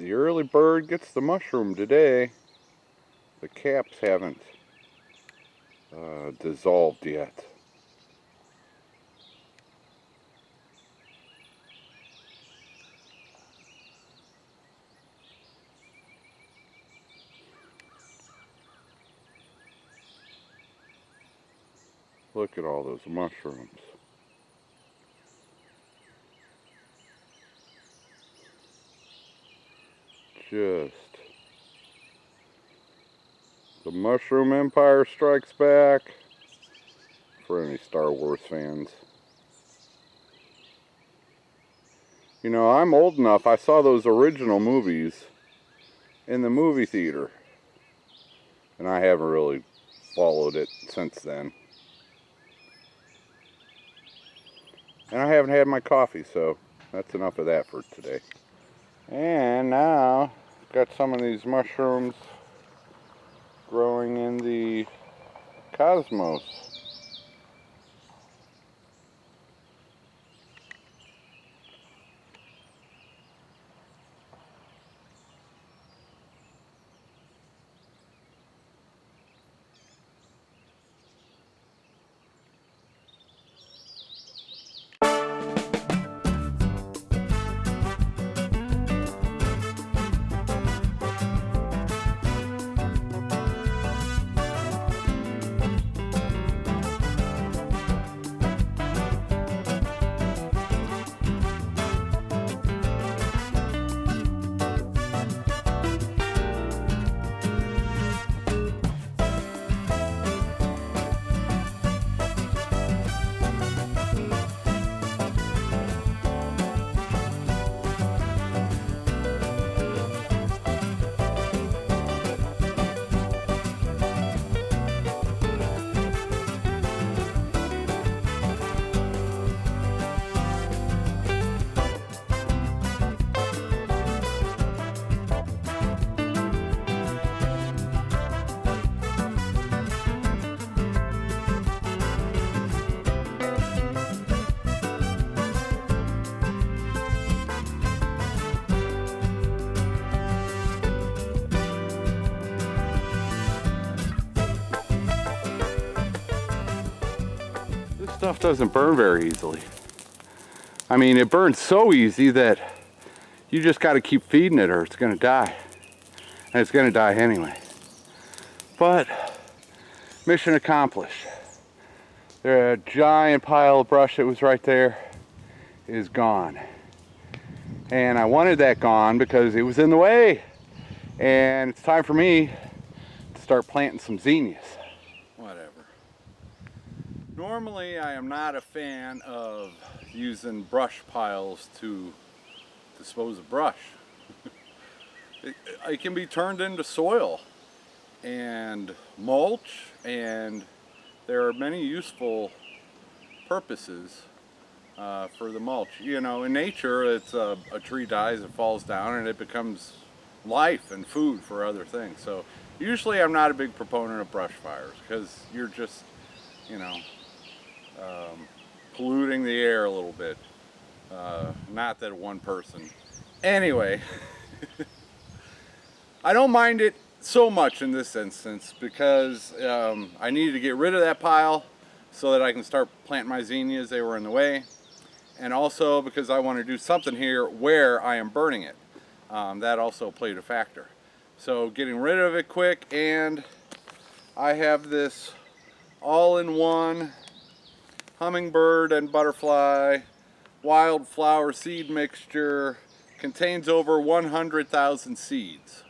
The early bird gets the mushroom today. The caps haven't dissolved yet. Look at all those mushrooms. Just the Mushroom Empire strikes back for any Star Wars fans. You know, I'm old enough, I saw those original movies in the movie theater, and I haven't really followed it since then. And I haven't had my coffee, so that's enough of that for today. And now, got some of these mushrooms growing in the cosmos. Stuff doesn't burn very easily. I mean, it burns so easy that you just got to keep feeding it or it's going to die. And it's going to die anyway. But mission accomplished. The giant pile of brush that was right there is gone. And I wanted that gone because it was in the way. And it's time for me to start planting some zinnias. Whatever. Normally, I am not a fan of using brush piles to dispose of brush. It can be turned into soil and mulch, and there are many useful purposes for the mulch. You know, in nature, it's a tree dies, it falls down, and it becomes life and food for other things. So usually I'm not a big proponent of brush fires because you're just, you know, polluting the air a little bit. Not that one person. Anyway, I don't mind it so much in this instance because I needed to get rid of that pile so that I can start planting my zinnias. They were in the way. And also because I want to do something here where I am burning it. That also played a factor. So getting rid of it quick, and I have this all-in-one hummingbird and butterfly wildflower seed mixture. Contains over 100,000 seeds.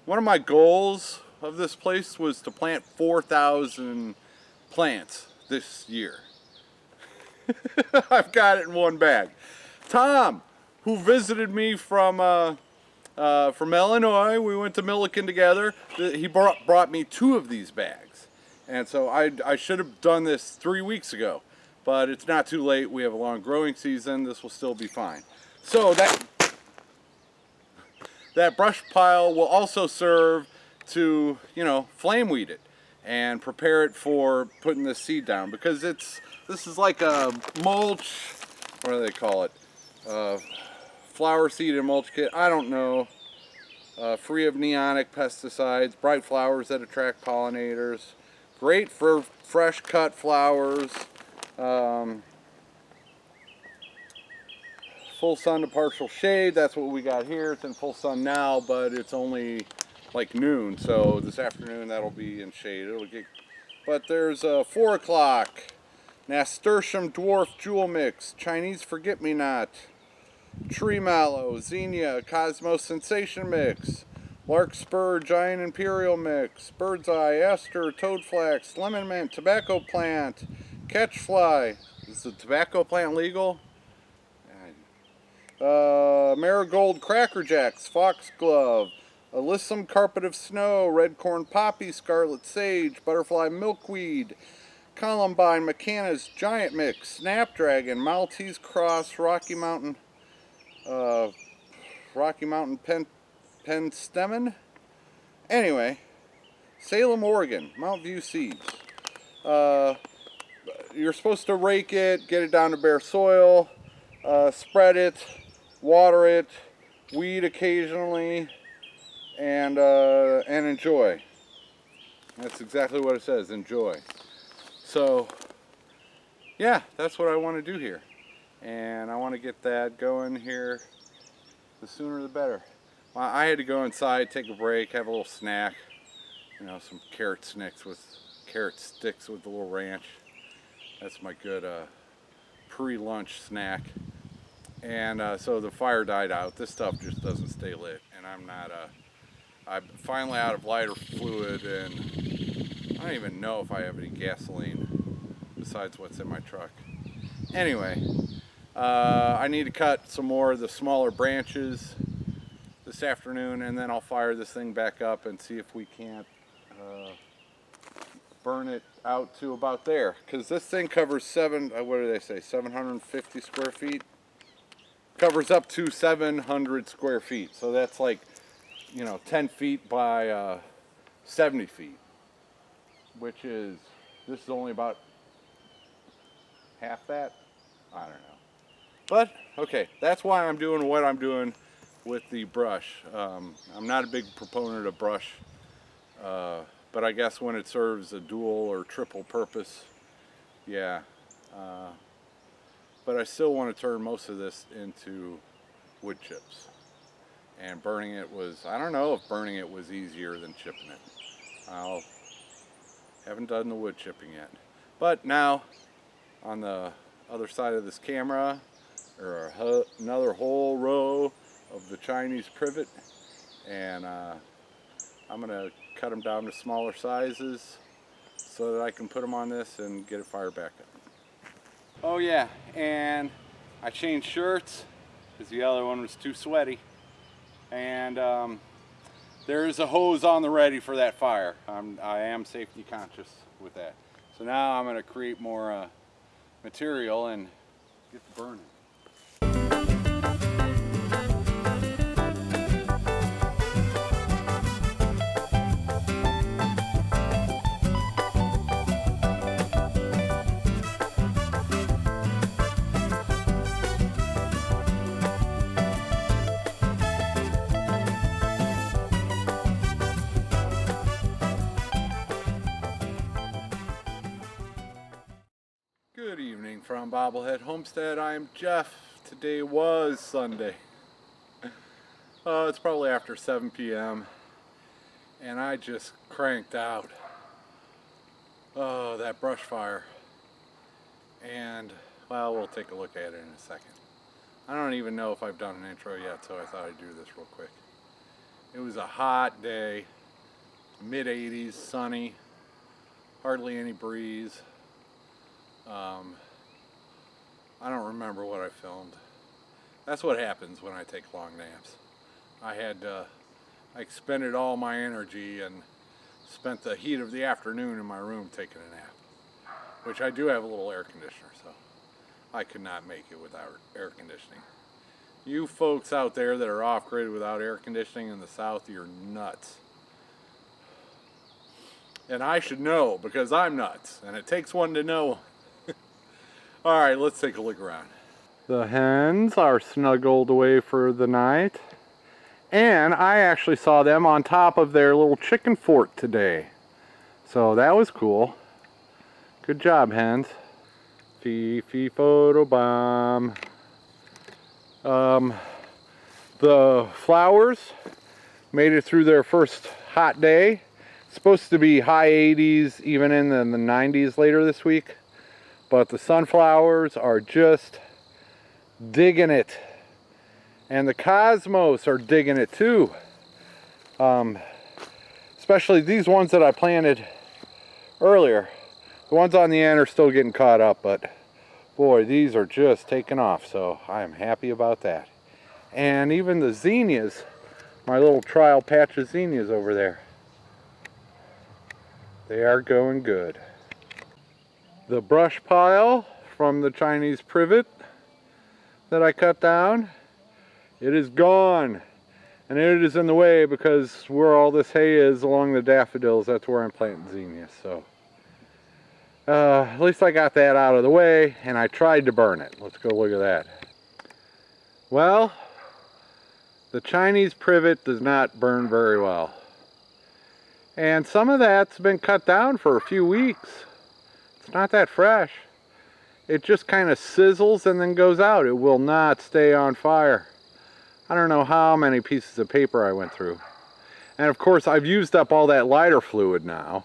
One of my goals of this place was to plant 4,000 plants this year. I've got it in one bag. Tom, who visited me from Illinois, we went to Milliken together. He brought me 2 of these bags. And so I should have done this 3 weeks ago. But it's not too late. We have a long growing season. This will still be fine. So that brush pile will also serve to, you know, flame weed it and prepare it for putting this seed down, because this is like a mulch, what do they call it? Flower seed and mulch kit. I don't know. free of neonic pesticides, bright flowers that attract pollinators, great for fresh cut flowers, full sun to partial shade. That's what we got here. It's in full sun now, but it's only like noon, so this afternoon that'll be in shade. It'll get, but there's 4 o'clock, nasturtium dwarf jewel mix, Chinese forget-me-not, tree mallow, zinnia, cosmos sensation mix, larkspur giant imperial mix, bird's eye, aster, toadflax, lemon mint, tobacco plant, catchfly. Is the tobacco plant legal? Marigold cracker jacks, foxglove, alyssum carpet of snow, red corn poppy, scarlet sage, butterfly milkweed, columbine, McCanna's giant mix, snapdragon, Maltese cross, Rocky Mountain penstemon. Anyway, Salem, Oregon, Mount View seeds. You're supposed to rake it, get it down to bare soil, spread it, water it, weed occasionally, and enjoy. That's exactly what it says, enjoy. So, yeah, that's what I want to do here. And I want to get that going here. The sooner the better. Well, I had to go inside, take a break, have a little snack. You know, some carrot sticks with a little ranch. That's my good pre-lunch snack. And so the fire died out. This stuff just doesn't stay lit, and I'm finally out of lighter fluid, and I don't even know if I have any gasoline besides what's in my truck. Anyway, I need to cut some more of the smaller branches this afternoon, and then I'll fire this thing back up and see if we can't burn it out to about there, because this thing covers 750 square feet. Covers up to 700 square feet, so that's like, you know, 10 feet by 70 feet, which is, this is only about half that. I don't know, but okay, that's why I'm doing what I'm doing with the brush. I'm not a big proponent of brush, but I guess when it serves a dual or triple purpose, yeah. But I still want to turn most of this into wood chips. And burning it was, I don't know if burning it was easier than chipping it. I haven't done the wood chipping yet. But now, on the other side of this camera, there are another whole row of the Chinese privet. And I'm going to cut them down to smaller sizes so that I can put them on this and get it fired back up. Oh yeah, and I changed shirts because the other one was too sweaty. And there is a hose on the ready for that fire. I am safety conscious with that. So now I'm going to create more material and get to burning. Good evening from Bobblehead Homestead. I'm Jeff. Today was Sunday. It's probably after 7 p.m. and I just cranked out that brush fire. And, well, we'll take a look at it in a second. I don't even know if I've done an intro yet, so I thought I'd do this real quick. It was a hot day, mid-80s, sunny, hardly any breeze. I don't remember what I filmed. That's what happens when I take long naps. I expended all my energy and spent the heat of the afternoon in my room taking a nap, which I do have a little air conditioner, so I could not make it without air conditioning. You folks out there that are off-grid without air conditioning in the South, you're nuts. And I should know, because I'm nuts, and it takes one to know. All right, let's take a look around. The hens are snuggled away for the night, And I actually saw them on top of their little chicken fort today. So that was cool. Good job, hens. Fifi photobomb. The flowers made it through their first hot day. It's supposed to be high 80s, even in the 90s later this week. But the sunflowers are just digging it. And the cosmos are digging it too. Especially these ones that I planted earlier. The ones on the end are still getting caught up, but boy, these are just taking off, so I am happy about that. And even the zinnias, my little trial patch of zinnias over there, they are going good. The brush pile from the Chinese privet that I cut down, it is gone. And it is in the way because where all this hay is along the daffodils, that's where I'm planting zinnias. So at least I got that out of the way, and I tried to burn it. Let's go look at that. Well, the Chinese privet does not burn very well. And some of that's been cut down for a few weeks. It's not that fresh. It just kind of sizzles and then goes out. It will not stay on fire. I don't know how many pieces of paper I went through. And of course I've used up all that lighter fluid now.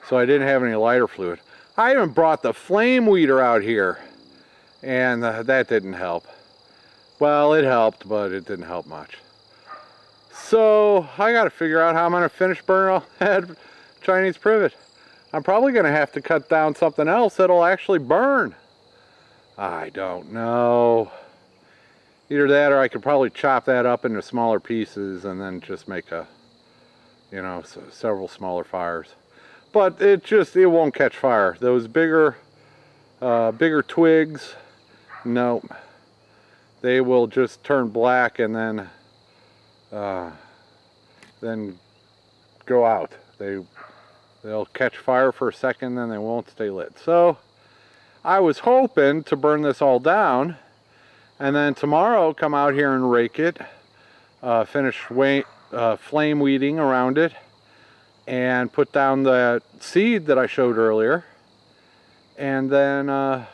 So I didn't have any lighter fluid. I even brought the flame weeder out here. And that didn't help. Well, it helped, but it didn't help much. So I got to figure out how I'm going to finish burning all that Chinese privet. I'm probably going to have to cut down something else that'll actually burn. I don't know. Either that, or I could probably chop that up into smaller pieces and then just make a, you know, several smaller fires. But it won't catch fire. Those bigger twigs, nope. They will just turn black and then go out. They'll catch fire for a second, then they won't stay lit. So I was hoping to burn this all down, and then tomorrow come out here and rake it, finish flame weeding around it, and put down the seed that I showed earlier, and then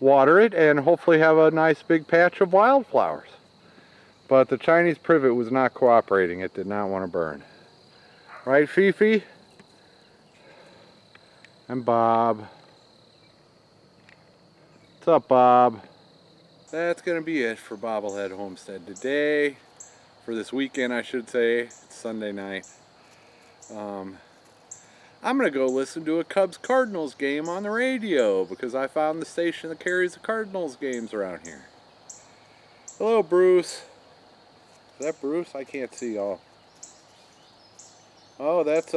water it, and hopefully have a nice big patch of wildflowers. But the Chinese privet was not cooperating. It did not want to burn. Right, Fifi? And Bob. What's up, Bob? That's going to be it for Bobblehead Homestead today. For this weekend, I should say. It's Sunday night. I'm going to go listen to a Cubs-Cardinals game on the radio because I found the station that carries the Cardinals games around here. Hello, Bruce. Is that Bruce? I can't see y'all. Oh, that's,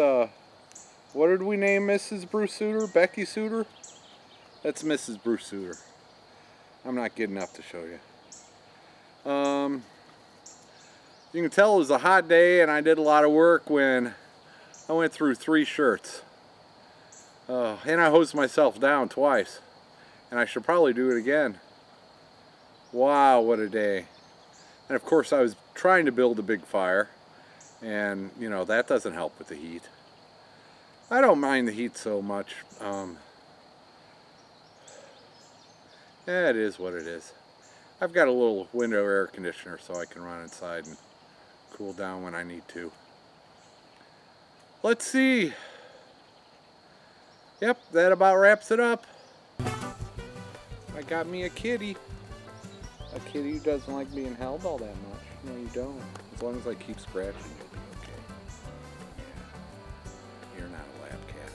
what did we name Mrs. Bruce Suter? Becky Suter? That's Mrs. Bruce Suter. I'm not good enough to show you. You can tell it was a hot day and I did a lot of work when I went through 3 shirts. And I hosed myself down twice. And I should probably do it again. Wow, what a day. And of course I was trying to build a big fire. And, you know, that doesn't help with the heat. I don't mind the heat so much. Yeah, it is what it is. I've got a little window air conditioner so I can run inside and cool down when I need to. Let's see. Yep, that about wraps it up. I got me a kitty. A kitty who doesn't like being held all that much. No, you don't. As long as I keep scratching, you'll be okay. Yeah. You're not a lab cat.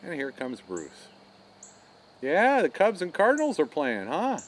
And here comes Bruce. Yeah, the Cubs and Cardinals are playing, huh?